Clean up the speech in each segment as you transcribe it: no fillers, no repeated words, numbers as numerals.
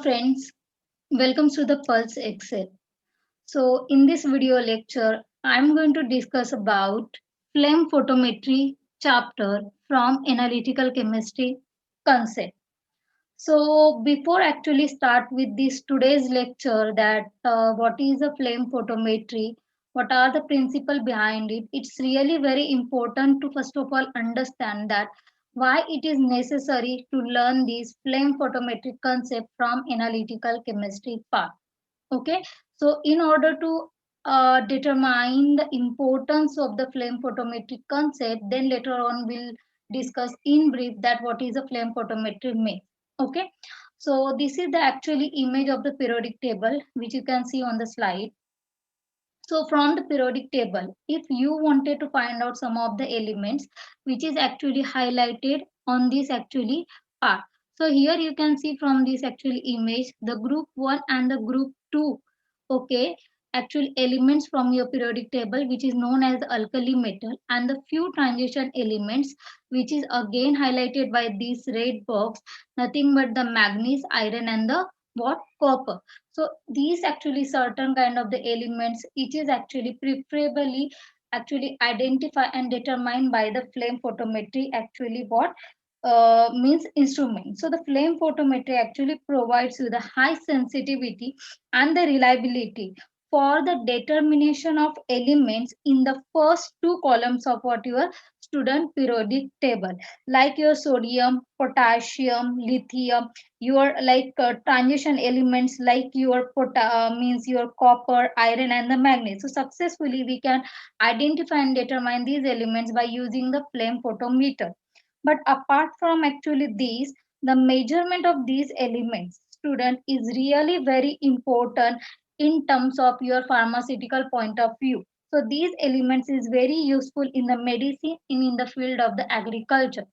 friends, welcome to the Pulse Excel. So in this video lecture, I'm going to discuss about flame photometry chapter from analytical chemistry concept. So before actually start with this today's lecture that what is a flame photometry, what are the principle behind it, it's really very important to first of all understand that why it is necessary to learn this flame photometric concept from analytical chemistry part. Okay, so in order to determine the importance of the flame photometric concept, then later on we'll discuss in brief that what is a flame photometry mean. Okay, so this is the actually image of the periodic table which you can see on the slide. So from the periodic table, if you wanted to find out some of the elements which is actually highlighted on this actually part. So here you can see from this actually image the group 1 and the group 2. Okay, actual elements from your periodic table which is known as the alkali metal, and the few transition elements which is again highlighted by this red box, nothing but the manganese, iron and the what copper. So these actually certain kind of the elements it is actually preferably actually identified and determined by the flame photometry actually what means instrument. So the flame photometry actually provides you the high sensitivity and the reliability for the determination of elements in the first two columns of what your student periodic table, like your sodium, potassium, lithium, your like transition elements like your means your copper, iron and the manganese. So successfully we can identify and determine these elements by using the flame photometer. But apart from actually these, the measurement of these elements student is really very important in terms of your pharmaceutical point of view. So these elements is very useful in the medicine in the field of the agriculture.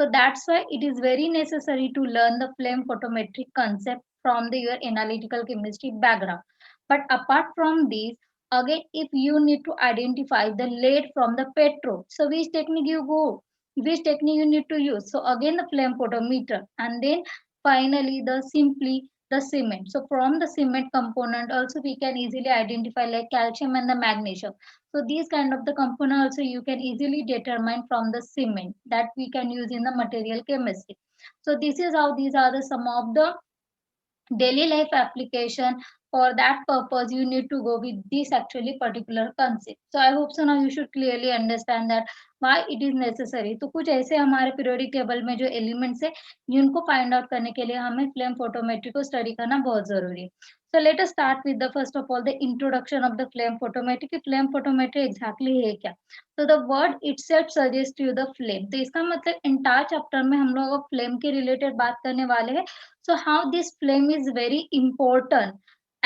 So that's why it is very necessary to learn the flame photometric concept from the, your analytical chemistry background. But apart from these, again, if you need to identify the lead from the petrol, so which technique you go, which technique you need to use? So again, the flame photometer, and then finally the simply the cement. So from the cement component also we can easily identify like calcium and the magnesium. So these kind of the component also you can easily determine from the cement that we can use in the material chemistry. So this is how these are the some of the daily life application. For that purpose you need to go with this actually particular concept. So I hope so now you should clearly understand that why it is necessary. तो कुछ ऐसे हमारे periodic table में जो elements है जिनको find out करने के लिए हमें flame photometry को study करना बहुत जरूरी है. So let us start with the first of all the introduction of the flame photometry. कि flame photometry exactly है क्या? So the word itself suggests you the flame. तो इसका मतलब entire chapter में हम लोग flame के related बात करने वाले हैं. So how this flame is very important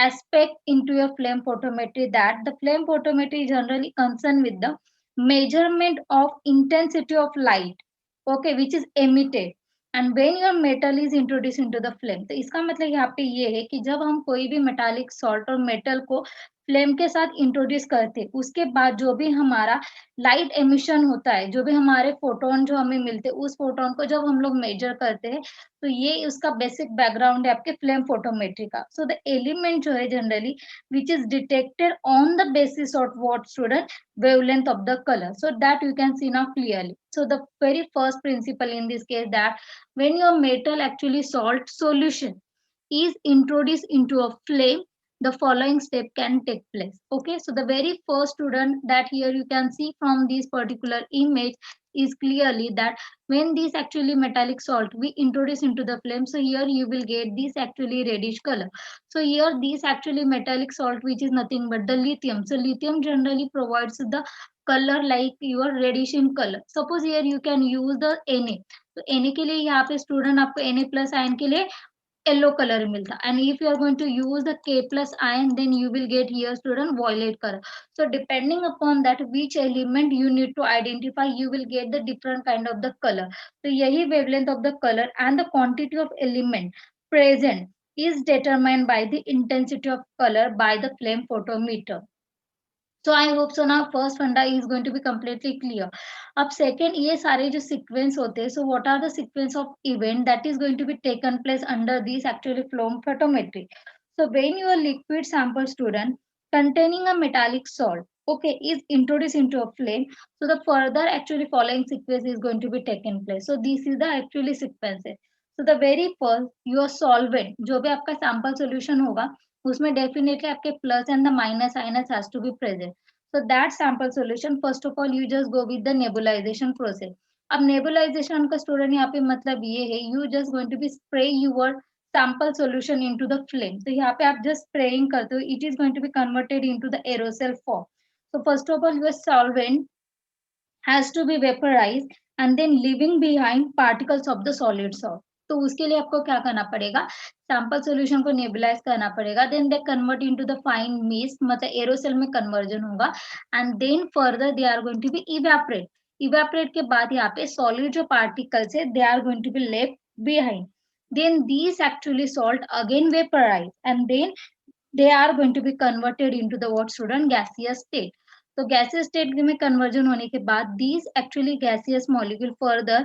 aspect into your flame photometry, that the flame photometry is generally concerned with the measurement of intensity of light, okay, which is emitted and when your metal is introduced into the flame. तो इसका मतलब यहाँ पे ये है कि जब हम कोई भी मेटालिक सॉल्ट और मेटल को फ्लेम के साथ इंट्रोड्यूस करते हैं उसके बाद जो भी हमारा लाइट एमिशन होता है, जो भी हमारे फोटोन जो हमें मिलते हैं उस फोटोन को जब हम लोग मेजर करते हैं तो ये उसका बेसिक बैकग्राउंड है आपके फ्लेम फोटोमेट्री का. सो द एलिमेंट जो है generally which is detected on the basis of what student wavelength of the color, so that you can see now clearly. So the very first principle in this case that when your metal actually salt solution is introduced into a flame, the following step can take place. Okay, so the very first student that here you can see from this particular image is clearly that when this actually metallic salt we introduce into the flame, so here you will get this actually reddish color. So here this actually metallic salt which is nothing but the lithium. So lithium generally provides the color like your reddish in color. Suppose here you can use the Na. तो Na के लिए यहाँ पे student आपको Na plus ion के लिए yellow color milta, and if you are going to use the K plus ion then you will get here student violet color. So depending upon that which element you need to identify you will get the different kind of the color. So yahi wavelength of the color and the quantity of element present is determined by the intensity of color by the flame photometer. So I hope so now first funda is going to be completely clear. अब second ये सारे जो sequence होते हैं, so what are the sequence of event that is going to be taken place under this actually flame photometry. So when your liquid sample student containing a metallic salt, okay, is introduced into a flame, so the further actually following sequence is going to be taken place. So this is the actually sequences. So the very first your solvent जो भी आपका sample solution होगा उसमें definitely आपके plus and the minus minus has to be present. So that sample solution, first of all, you just go with the nebulization process. अब nebulization का student यहाँ पे मतलब ये है, you just going to be spray your sample solution into the flame. तो यहाँ पे आप just spraying करते हो, it is going to be converted into the aerosol form. So first of all, your solvent has to be vaporized and then leaving behind particles of the solid salt. तो उसके लिए आपको क्या करना पड़ेगा, sample solution को nebulise करना पड़ेगा, then they convert into the fine mist, मतलब एरोसेल में कन्वर्जन होगा, and then further they are going to be evaporate. Evaporate के बाद यहाँ पे सॉलिड जो पार्टिकल्स है they are going to be left behind. Then these actually salt again vaporize and then they are going to be converted into the what student gaseous state. तो gaseous state में conversion होने के बाद these actually gaseous molecule further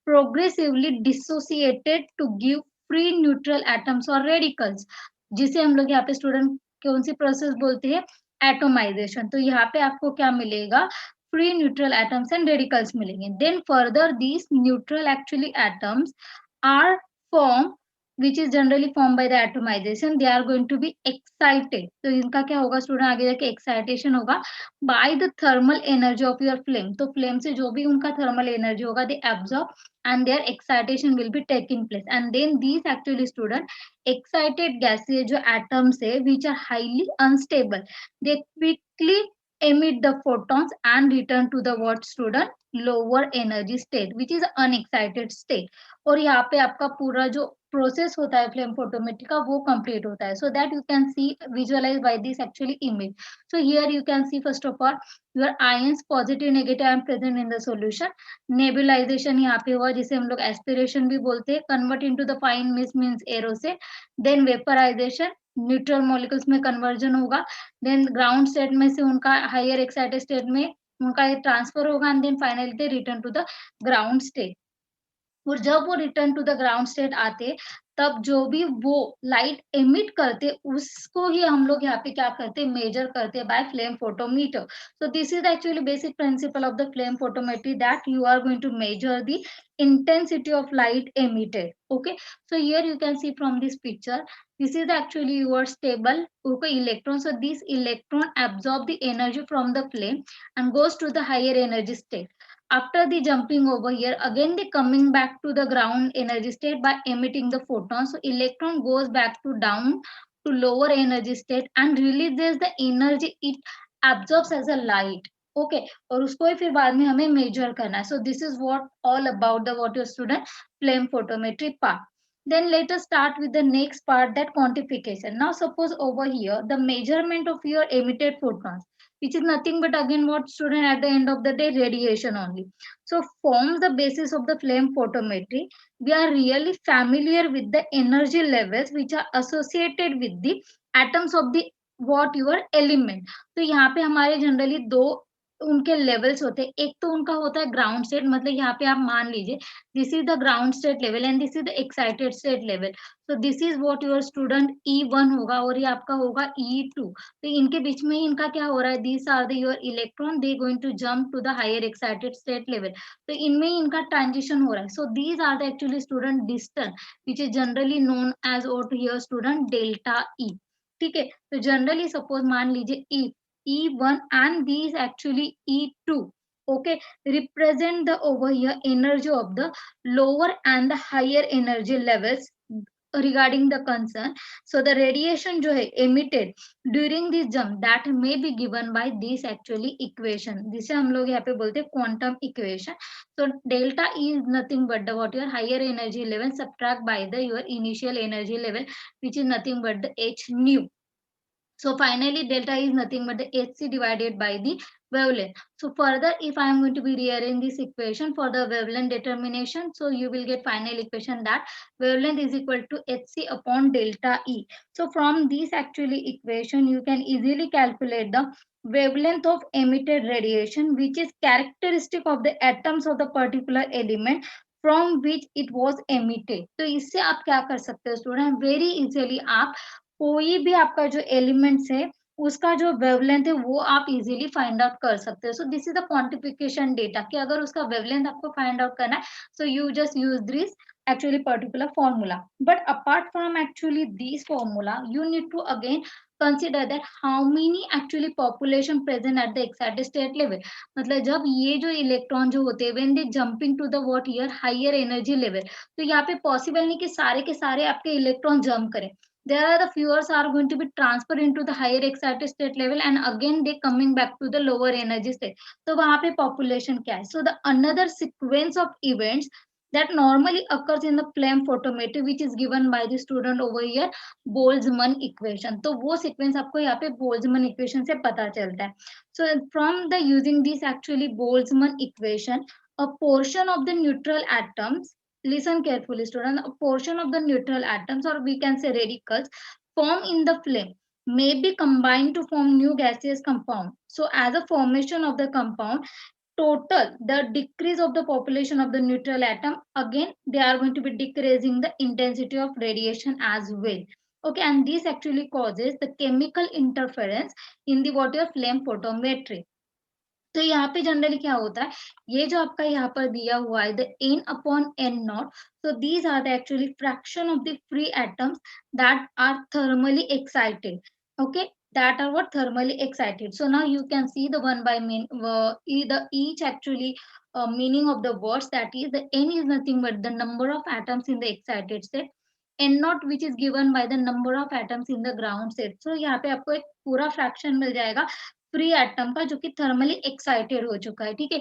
progressively dissociated to give free neutral atoms or radicals, जिसे हम लोग यहाँ पे स्टूडेंट कौन सी प्रोसेस बोलते हैं, एटोमाइजेशन. तो यहाँ पे आपको क्या मिलेगा, free neutral atoms and radicals मिलेंगे. Then further these neutral actually atoms are formed, which is generally formed by the atomization, they are going to be excited. तो इनका क्या होगा स्टूडेंट, आगे जाके excitation होगा by the thermal energy of your flame. तो flame से जो भी उनका thermal energy होगा they absorb and their excitation will be taking place, and then these actually student excited gases जो atoms है which are highly unstable, they quickly emit the photons and return to the what student, lower energy state which is unexcited state. और यहाँ पे आपका पूरा जो process होता है फ्लेम फोटोमेट्री का वो कंप्लीट होता है. So that you can see visualise by this actually image. So here you can see first of all your ions positive negative and present in the solution. Nebulisation यहाँ पे हुआ जिसे हम लोग एस्पिरेशन भी बोलते हैं, convert into the fine mist means aerosol. Then vaporisation, neutral molecules में कन्वर्जन होगा, देन ग्राउंड स्टेट में से उनका हायर एक्साइटेड स्टेट में उनका ट्रांसफर होगा, and then finally they return to the ground state. और जब वो return to the ground state आते तब जो भी वो लाइट एमिट करते उसको ही हम लोग यहाँ पे क्या करते मेजर करते by flame photometer. So this is actually basic principle of the flame photometry, that you are going to measure the intensity of light emitted. Okay, so here you can see from this picture, this is actually your stable okay electron. So this electron absorb the energy from the flame and goes to the higher energy state. After the jumping over here, again they coming back to the ground energy state by emitting the photons. So electron goes back to down to lower energy state and releases the energy it absorbs as a light. Okay, और उसको ही फिर बाद में हमें major करना है. So this is what all about the what your student flame photometry part. Then let us start with the next part, that quantification. Now suppose over here the measurement of your emitted photons, which is nothing but again what student at the end of the day radiation only. So forms the basis of the flame photometry. We are really familiar with the energy levels which are associated with the atoms of the what your element. तो यहाँ पे हमारे generally दो उनके levels होते हैं. एक तो उनका होता है ग्राउंड स्टेट, मतलब यहाँ पे आप मान लीजिए this is the ground state level and this is the excited state level. So this is what your student E1 होगा और ये आपका होगा E2. तो इनके बीच में ही इनका क्या हो रहा है, these are the your electron, they going to jump to the higher excited state level. तो इनमें ही इनका ट्रांजिशन हो रहा है. So these are the actually student distance which is generally known as what your student delta E. ठीक है, तो जनरली सपोज मान लीजिए E1 and these actually E2, okay, represent the over here energy of the lower and the higher energy levels regarding the concern. So the radiation जो है emitted during this jump that may be given by this actually equation, जिसे हम लोग यहाँ पे बोलते हैं quantum equation. So delta E is nothing but the what your higher energy level subtract by the your initial energy level which is nothing but the h nu. So finally, delta is nothing but the Hc divided by the wavelength. So further, if I am going to be rearrange this equation for the wavelength determination, so you will get final equation that wavelength is equal to Hc upon delta E. So from this actually equation, you can easily calculate the wavelength of emitted radiation, which is characteristic of the atoms of the particular element from which it was emitted. तो इससे आप क्या कर सकते हो student, very easily आप कोई भी आपका जो एलिमेंट्स है उसका जो वेवलेंथ है वो आप इजीली फाइंड आउट कर सकते हो. सो this is the quantification data कि अगर उसका वेवलेंथ आपको फाइंड आउट करना है, so you just use this actually particular formula. But apart from actually these formula, you need to again consider that how many actually population present at the excited state level. मतलब जब ये जो electron जो होते हैं when they jumping to the what here higher energy level, तो यहाँ पे पॉसिबल नहीं कि सारे के सारे आपके इलेक्ट्रॉन जंप करें. There are the fewers are going to be transferred into the higher excited state level and again they coming back to the lower energy state. तो वहां पे population क्या है? So the another sequence of events that normally occurs in the flame photometry which is given by the student over here, Boltzmann equation. तो वो sequence आपको यहाँ पे Boltzmann equation से पता चलता है. So from the using this actually Boltzmann equation, a portion of the neutral atoms, listen carefully student, a portion of the neutral atoms or we can say radicals form in the flame may be combined to form new gaseous compound. So as a formation of the compound, total the decrease of the population of the neutral atom, again they are going to be decreasing the intensity of radiation as well. Okay, and this actually causes the chemical interference in the what your flame photometry. तो यहाँ पे generally क्या होता है, ये जो आपका यहाँ पर दिया हुआ है the n upon n not, so these are the actually fraction of the free atoms that are thermally excited. Okay, that are what thermally excited. So now you can see the one by the each actually meaning of the words, that is the n is nothing but the number of atoms in the excited state, n not which is given by the number of atoms in the ground state. So यहाँ पे आपको एक पूरा fraction मिल जाएगा free atom का जो कि thermally excited हो चुका है. ठीक है,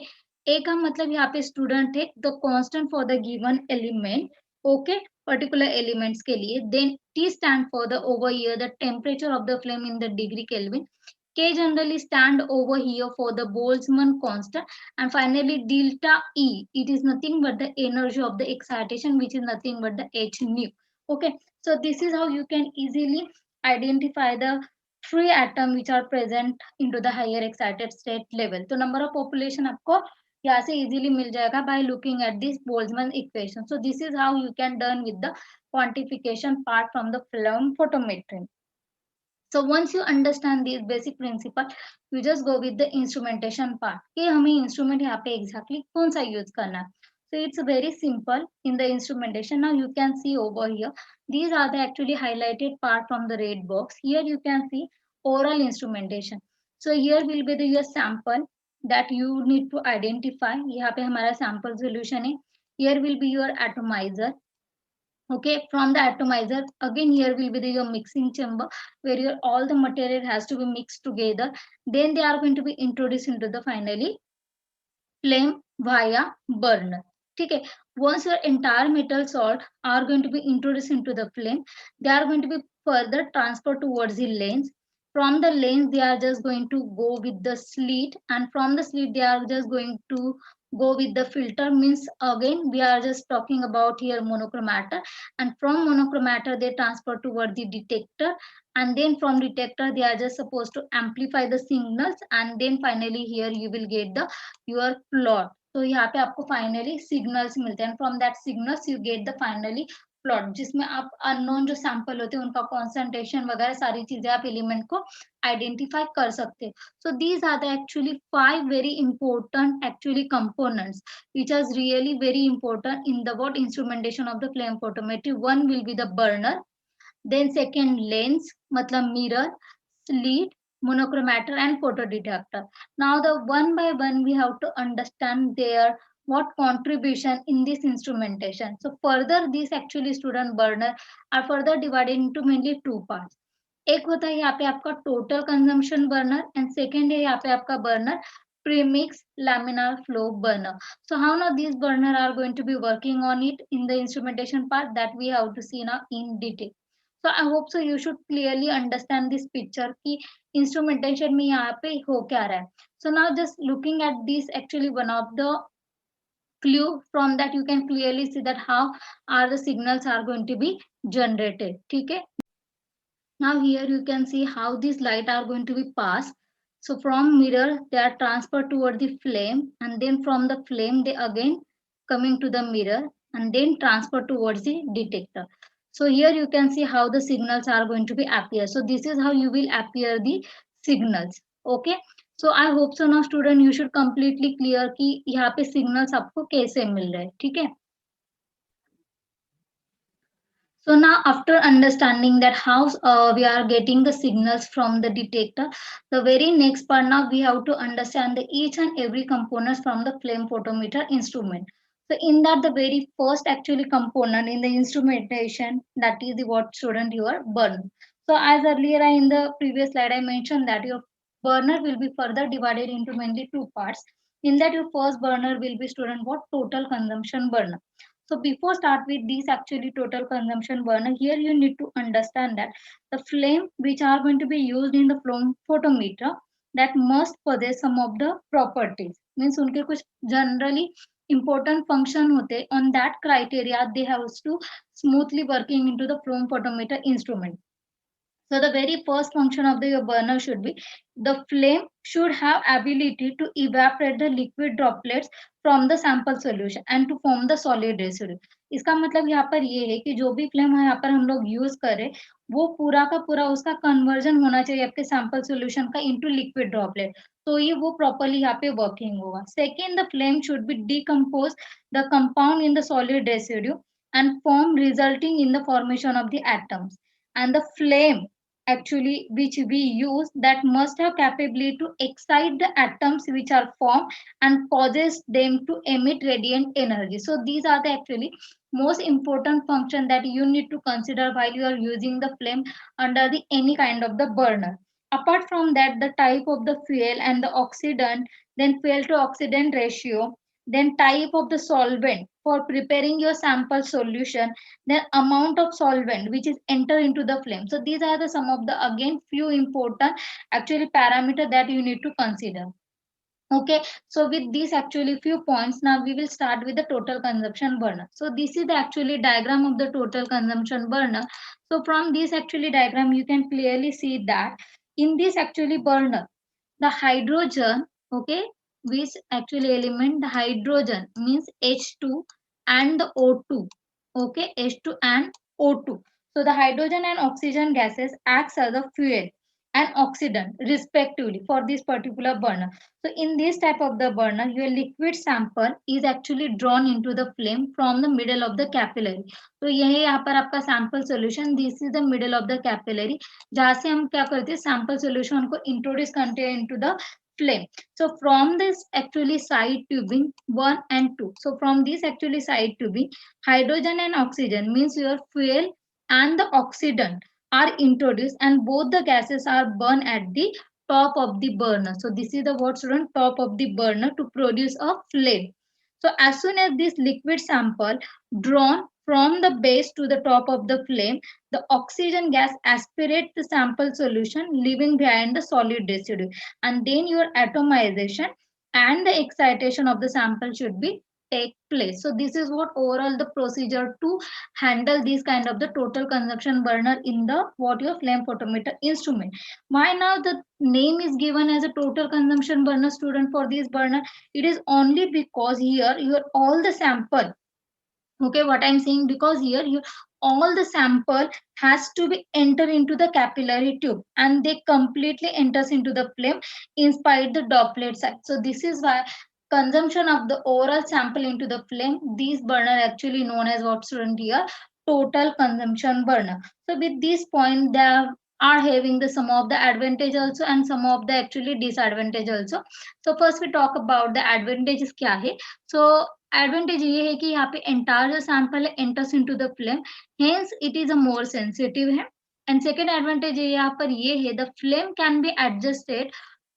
ए का मतलब यहाँ पे स्टूडेंट है the constant for the given element. Okay, particular elements के लिए. Then T stand for the over here the temperature of the flame in the degree Kelvin. K generally stand over here for the Boltzmann constant, and finally delta E, it is nothing but the energy of the excitation which is nothing but the h nu. Okay, so this is how you can easily identify the free atom which are present into the higher excited state level. तो number of population आपको यहाँ से easily मिल जाएगा by looking at this Boltzmann equation. So this is how you can done with the quantification part from the film photometry. So once you understand this basic principle, you just go with the instrumentation part कि हमें instrument यहाँ पे exactly कौन सा use करना है. So it's very simple in the instrumentation. Now you can see over here, these are the actually highlighted part from the red box. Here you can see oral instrumentation. So here will be the your sample that you need to identify. यहाँ पे हमारा sample solution है. Here will be your atomizer. Okay, from the atomizer again here will be your mixing chamber where your all the material has to be mixed together. Then they are going to be introduced into the finally flame via burner. ठीक है, once your entire metal salt are going to be introduced into the flame, they are going to be further transferred towards the lens. From the lens they are just going to go with the slit, and from the slit they are just going to go with the filter. Means again we are just talking about here monochromator, and from monochromator they transfer toward the detector, and then from detector they are just supposed to amplify the signals, and then finally here you will get the your plot. तो यहाँ पे आपको finally signals मिलते हैं, from that signals you get the finally plot, जिसमें आप unknown जो sample होते हैं उनका कॉन्सेंट्रेशन वगैरह सारी चीजें आप एलिमेंट को आइडेंटिफाई कर सकते हैं. So these are the actually 5 very important actually components which is really very important in the what instrumentation of the flame photometry. One will be the burner, then second lens matlab mirror, slit, monochromator and photodetector. Now the one by one we have to understand their what contribution in this instrumentation. So further these actually student burner are further divided into mainly two parts. एक होता है यहाँ पे आपका total consumption burner, and second है यहाँ पे आपका burner premix laminar flow burner. So how now these burner are going to be working on it in the instrumentation part, that we have to see now in detail. So I hope so you should clearly understand this picture कि instrumentation में यहाँ पे हो क्या रहा है. So now just looking at this, actually one of the clue from that you can clearly see that how are the signals are going to be generated. ठीक है. Now here you can see how these light are going to be passed. So from mirror they are transferred toward the flame, and then from the flame they again coming to the mirror and then transferred towards the detector. So here you can see how the signals are going to be appear. So this is how you will appear the signals. Okay. So I hope so now student you should completely clear कि यहाँ पे signals आपको कैसे मिल रहे हैं. ठीक है. So now after understanding that how we are getting the signals from the detector, the very next part now we have to understand the each and every components from the flame photometer instrument. So in that the very first actually component in the instrumentation, that is the what student your burner. So as earlier in the previous slide I mentioned that your burner will be further divided into mainly two parts. In that your first burner will be student what total consumption burner. So before start with these actually total consumption burner, here you need to understand that the flame which are going to be used in the flame photometer that must possess some of the properties. Means उनके कुछ generally important function होते, on that criteria they have to smoothly working into the flame photometer instrument. So the very first function of the burner should be the flame should have ability to evaporate the liquid droplets from the sample solution and to form the solid residue. इसका मतलब यहाँ पर ये है कि जो भी flame यहाँ पर हम लोग यूज करें वो पूरा का पूरा उसका कन्वर्जन होना चाहिए आपके सैंपल सॉल्यूशन का इनटू लिक्विड ड्रॉपलेट, तो ये वो प्रॉपर्ली यहाँ पे वर्किंग होगा. Second, the flame should be decompose the compound in the solid residue and form resulting in the formation of the atoms, and the flame actually which we use that must have capability to excite the atoms which are formed and causes them to emit radiant energy. So these are the actually most important function that you need to consider while you are using the flame under the any kind of the burner. Apart from that, the type of the fuel and the oxidant, then fuel to oxidant ratio, then type of the solvent for preparing your sample solution, then amount of solvent which is enter into the flame. So these are the some of the again few important actually parameter that you need to consider. Okay, so with these actually few points, now we will start with the total consumption burner. So this is the actually diagram of the total consumption burner. So from this actually diagram you can clearly see that in this actually burner the hydrogen, okay, which actually element the hydrogen means H2 and the O2, okay, H2 and O2. So the hydrogen and oxygen gases acts as a fuel and oxidant respectively for this particular burner. So in this type of the burner, your liquid sample is actually drawn into the flame from the middle of the capillary. तो ये है यहाँ पर आपका sample solution. This is the middle of the capillary. जहाँ से हम क्या करते हैं sample solution को introduce करते हैं into the flame. So from this actually side tubing 1 and 2. So from this actually side tubing, hydrogen and oxygen means your fuel and the oxidant are introduced and both the gases are burned at the top of the burner. So this is the what student top of the burner to produce a flame. So as soon as this liquid sample drawn from the base to the top of the flame, the oxygen gas aspirates the sample solution, leaving behind the solid residue. And then your atomization and the excitation of the sample should be take place. So this is what overall the procedure to handle this kind of the total consumption burner in the what your flame photometer instrument. Why now the name is given as a total consumption burner student for this burner? It is only because here your all the sample, okay, what I'm saying, because here you all the sample has to be enter into the capillary tube and they completely enters into the flame inspire the droplet side. So this is why consumption of the overall sample into the flame, these burner actually known as what student here total consumption burner. So with this point they are having the some of the advantage also and some of the actually disadvantage also. So first we talk about the advantages क्या है. So advantage ये है कि यहाँ पे entire जो sample है enters into the flame, hence it is a more sensitive है. एंड सेकेंड एडवांटेज यहाँ पर ये है the flame can be adjusted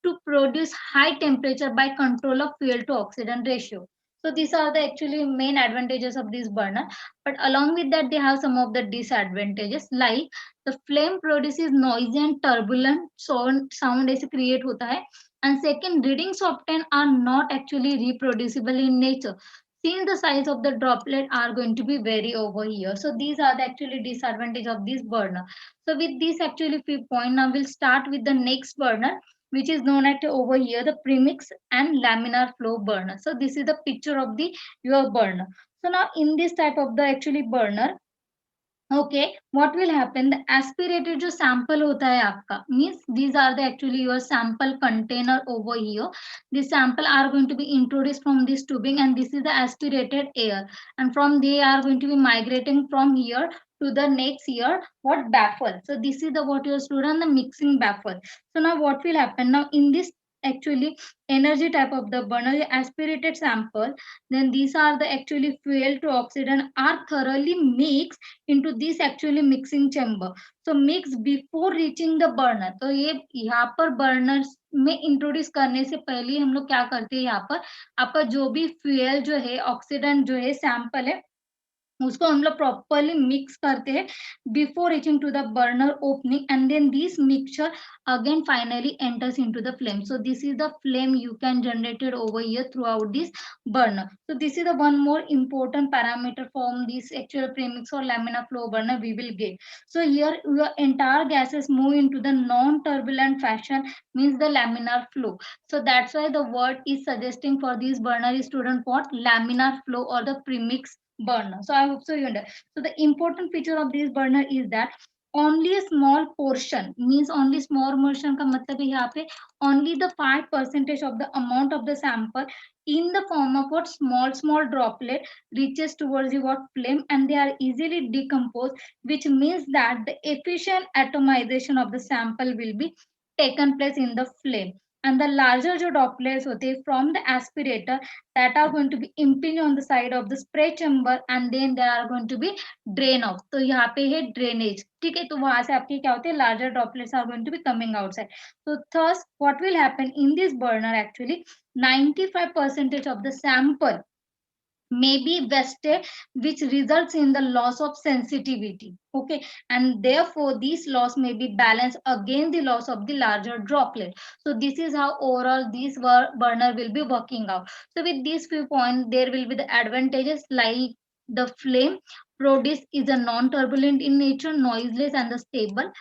to produce high temperature by control of fuel to oxidant ratio. So these are the actually main advantages of this burner. But along with that, they have some of the disadvantages, like the flame produces noisy and turbulent sound ऐसे create होता है. And second, readings obtained are not actually reproducible in nature, since the size of the droplet are going to be vary over here. So these are the actually disadvantage of this burner. So with this actually few point, now we'll start with the next burner, which is known at over here the premix and laminar flow burner. So this is the picture of the your burner. So now in this type of the actually burner, okay, what will happen? The aspirated जो sample होता है आपका, means these are the actually your sample container over here. The sample are going to be introduced from this tubing, and this is the aspirated air, and from they are going to be migrating from here to the next here what baffle. So this is the what your student the mixing baffle. So now what will happen? Now in this actually energy type of the burner aspirated sample, then these are the actually fuel to oxidant are thoroughly mixed into this actually mixing chamber. So mix before reaching the burner. तो ये यहाँ पर burners में introduce करने से पहले हम लोग क्या करते हैं, यहाँ पर आपका जो भी फ्यूल जो है ऑक्सीडेंट जो है सैंपल है उसको हम लोग प्रॉपरली मिक्स करते हैं before reaching to the burner opening, and then this mixture again finally enters into the flame. So this is the flame you can generated over here throughout this burner. So this is the one more important parameter from this actual premix or laminar flow burner we will get. So here your entire gases move into the non-turbulent fashion, means the laminar flow. So that's why the word is suggesting for this burner is student what laminar flow or the premix burner. So I hope so you understand. So the important feature of this burner is that only a small portion, means only small portion का मतलब है यहाँ पे only the 5% of the amount of the sample in the form of what small droplet reaches towards the what flame, and they are easily decomposed, which means that the efficient atomization of the sample will be taken place in the flame, and the larger जो droplets होते हैं from the aspirator that are going to be impinged on the side of the spray chamber, and then they are going to be drain out. तो यहाँ पे है drainage, ठीक है, तो वहां से आपके क्या होते हैं larger droplets are going to be coming outside. So thus what will happen in this burner actually 95% of the sample may be wasted, which results in the loss of sensitivity, okay, and therefore this loss may be balanced against the loss of the larger droplet. So this is how overall this burner will be working out. So with these few points there will be the advantages, like the flame produced is a non-turbulent in nature, noiseless and the stable.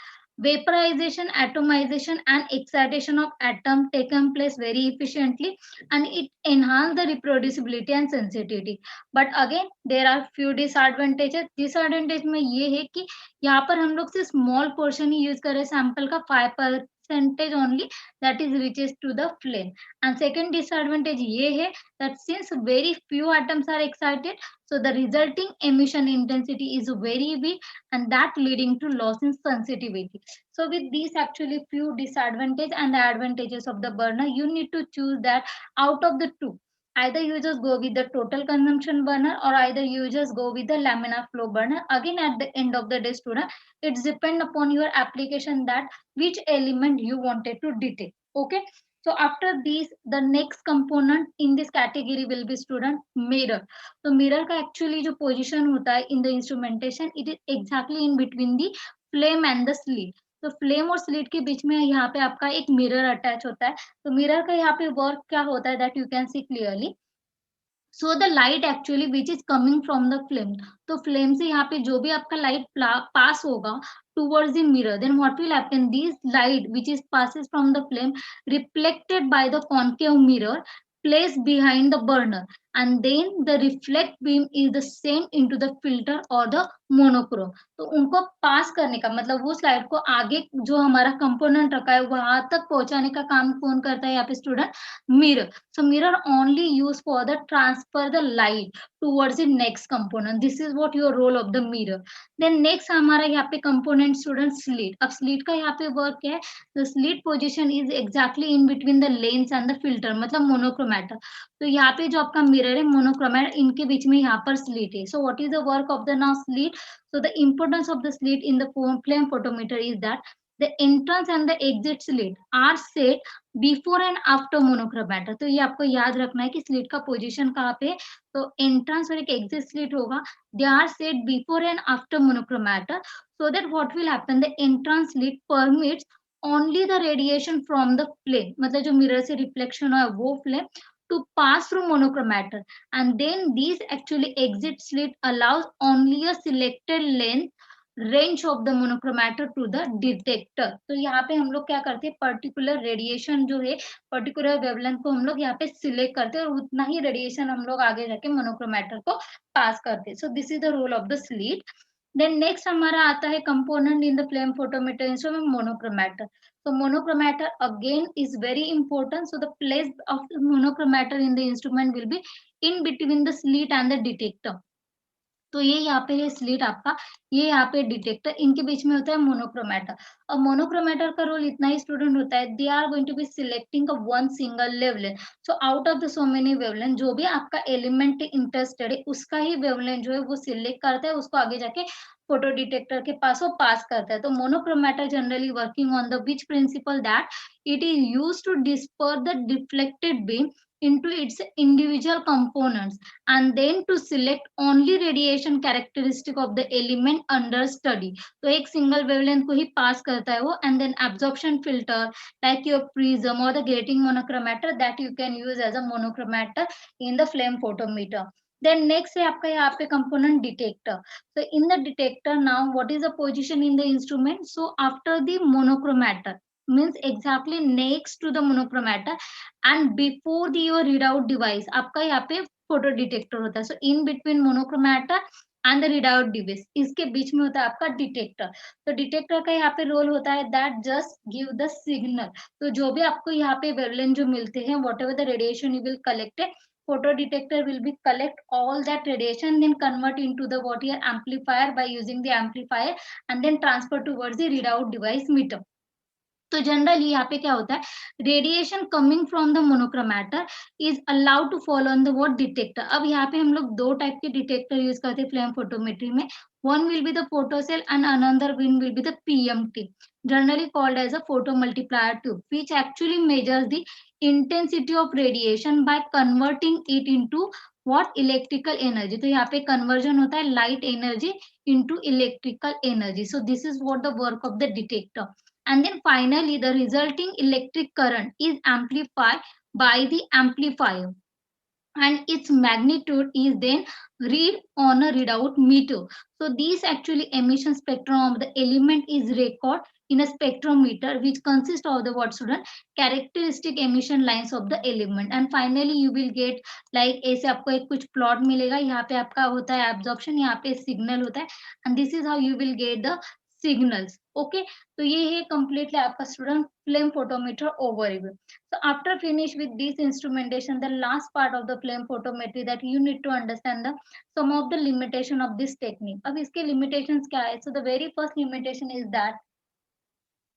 Vaporization, atomization and excitation of atom taken place very efficiently, and it enhance the reproducibility and sensitivity. But again there are few disadvantages. Disadvantage में ये है कि यहाँ पर हम लोग सिर्फ small portion ही use कर रहे हैं sample का 5% only that is reaches to the flame. And second disadvantage ये है that since very few atoms are excited, so the resulting emission intensity is very weak, and that leading to loss in sensitivity. So with these actually few disadvantages and the advantages of the burner, you need to choose that out of the two. Either you just go with the total consumption burner, or either you just go with the laminar flow burner. Again at the end of the day student, it's depend upon your application that which element you wanted to detect, okay. So after these the next component in this category will be student mirror. तो mirror का actually जो position होता है in the instrumentation, it is exactly in between the flame and the slit. तो flame और slit के बीच में यहाँ पे आपका एक मिरर अटैच होता है. तो मिरर का यहाँ पे वर्क क्या होता है that you can see clearly. So the light actually which is coming from the flame, तो फ्लेम से यहाँ पे जो भी आपका लाइट पास होगा towards the mirror, then what will happen, this light which is passes from the flame reflected by the concave mirror placed behind the burner, and then the reflect beam is the sent into the filter or the monochrome. तो उनको पास करने का मतलब वो slide को आगे जो हमारा कंपोनेंट रखा है वहां तक पहुंचाने का काम कौन करता है यहाँ पे student, mirror. So mirror only used for the transfer the light towards the next component. This is what your role of the mirror. Then next हमारा यहाँ पे component student slit. अब slit का यहाँ पे वर्क क्या है, the slit position is exactly in between the lens and the filter, मतलब मोनोक्रोमेटा. तो यहाँ पे जो आपका मिरर है मोनोक्रोमेट, इनके बीच में यहाँ पर स्लीट है. So what is the work of the now slit. So the importance of the slit in the flame photometer is that the entrance and the exit slit are set before and after monochromator. तो ये आपको याद रखना है कि slit का position कहाँ पे है. तो एंट्रेंस और एक एग्जिट स्लिट होगा, they are set before and after monochromator, so that what will happen, the entrance slit permits only the radiation from the flame, मतलब जो मिरर से रिफ्लेक्शन है वो flame to pass through monochromator, and then these actually exit slit allows only a selected length range of the monochromator to the detector. तो यहाँ पे हम लोग क्या करते हैं, पर्टिकुलर रेडिएशन जो है पर्टिकुलर वेवलेंथ को हम लोग यहाँ पे सिलेक्ट करते हैं और उतना ही रेडिएशन हम लोग आगे जाके मोनोक्रोमेटर को पास करते हैं. So this is the role of the slit. Then next हमारा आता है component in the flame photometer instrument, monochromator. So monochromator again is very important. So the place of the monochromator in the instrument will be in between the slit and the detector. तो ये यहाँ पे है slit आपका, ये यहाँ पे detector, इनके बीच में होता है मोनोक्रोमेटर. अब मोनोक्रोमेटर का रोल इतना ही स्टूडेंट होता है, they are going to be selecting one single wavelength. So out of the so many wavelength, जो भी आपका एलिमेंट इंटरेस्टेड है उसका ही वेवलेंथ जो है वो सिलेक्ट करता है, उसको आगे जाके फोटो डिटेक्टर के पास वो पास करता है. तो monochromator generally working on the which principle, that it is used to disperse the reflected beam into its individual components and then to select only radiation characteristic of the element under study. तो एक single wavelength को ही पास करता है वो, and then absorption filter like your prism or the grating monochromator that you can use as a monochromator in the flame photometer. Then next है आपका यहाँ पे component detector. So in the detector now, what is the position in the instrument? So after the monochromator, means exactly next to the monochromator and before the your readout device, आपका यहाँ पे photo detector होता है. So in between monochromator and the readout device, इसके बीच में होता है आपका डिटेक्टर. तो डिटेक्टर का यहाँ पे रोल होता है that just give the signal. तो जो भी आपको यहाँ पे वेवलेंथ जो मिलते हैं, what ever the radiation you will collected, photo detector will be collect all that radiation, then convert into the what here amplifier by using the amplifier, and then transfer towards the readout device meter. तो जनरली यहाँ पे क्या होता है, radiation coming from the monochromator is allowed to follow on the what detector. अब यहाँ पे हम लोग दो टाइप के डिटेक्टर यूज करते हैं फ्लेम फोटोमेट्री में. one will be the photoCell and another one will be the PMT, generally called as a photo multiplier tube, which actually measures the intensity of radiation by converting it into what electrical energy. तो यहाँ पे conversion होता है light energy into electrical energy. So this is what the work of the detector. And then finally the resulting electric current is amplified by the amplifier, and its magnitude is then read on a readout meter. So these actually emission spectrum of the element is record in a spectrometer, which consists of the what student, characteristic emission lines of the element. And finally you will get like ऐसे आपको एक कुछ plot मिलेगा, यहाँ पे आपका होता है absorption, यहाँ पे signal होता है, and this is how you will get the signals. Okay, तो ये है completely आपका student flame photometer overview. So after finish with this instrumentation, the last part of the flame photometry that you need to understand the some of the limitation of this technique. अब इसके limitations क्या है? So the very first limitation is that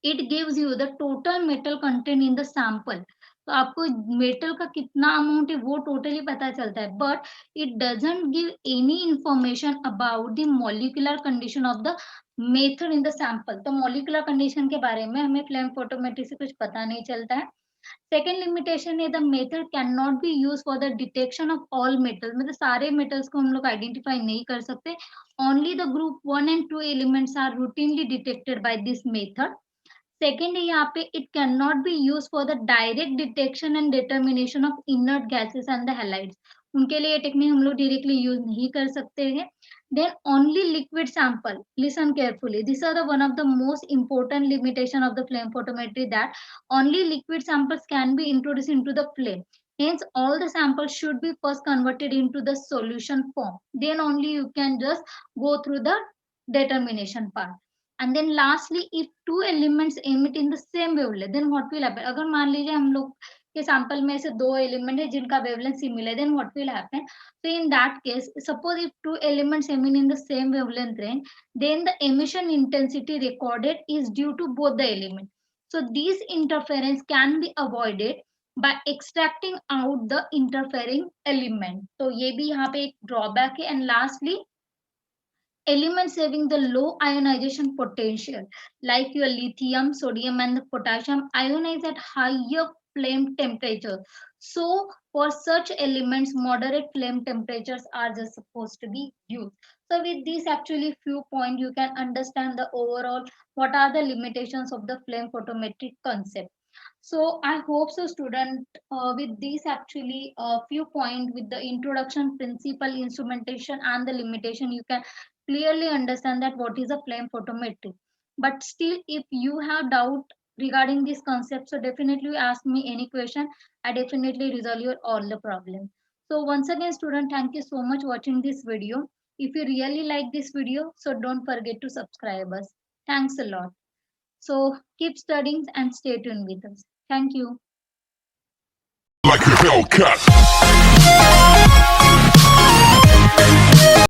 it gives you the total metal content in the sample. तो आपको metal का कितना amount है वो टोटली पता चलता है, but it doesn't give any information about the molecular condition of the method in the sample. तो मॉलिक्यूलर कंडीशन के बारे में हमें फ्लेम फोटोमेट्री से कुछ पता नहीं चलता है. सेकेंड लिमिटेशन है the method can not be use for the detection of all metal, मतलब सारे मेटल्स को हम लोग आइडेंटिफाई नहीं कर सकते. Only the group 1 and 2 elements are routinely detected by this method. Second है यहाँ पे it can not be use for the direct detection and determination of inert gases and the halides. उनके लिए ये टेक्निक हम लोग डायरेक्टली यूज नहीं कर सकते हैं. Then only liquid sample, listen carefully, this are the one of the most important limitation of the flame photometry, that only liquid samples can be introduced into the flame. Hence, all the samples should be first converted into the solution form. Then only you can just go through the determination part. And then lastly, if two elements emit in the same wavelength, then what will happen? अगर मान लीजिए हम लोग के sample में से दो element है जिनका wavelength similar, then what will happen? So in that case, suppose if two elements emit in the same wavelength range, then the emission intensity recorded is due to both the elements. So these interference can be avoided by extracting out the interfering element. तो ये भी यहाँ पे एक drawback है. And lastly elements having the low ionization potential, like your lithium, sodium, and the potassium, ionize at higher flame temperature. So, for such elements, moderate flame temperatures are just supposed to be used. So, with these actually few points, you can understand the overall what are the limitations of the flame photometric concept. So I hope so, student, with these actually few point with the introduction, principle, instrumentation, and the limitation, you can clearly understand that what is a flame photometry. But still, if you have doubt regarding this concept, so definitely ask me any question. I definitely resolve your all the problem. So once again, student, thank you so much watching this video. If you really like this video, so don't forget to subscribe us. Thanks a lot. So keep studying and stay tuned with us. Thank you. Like a Hellcat.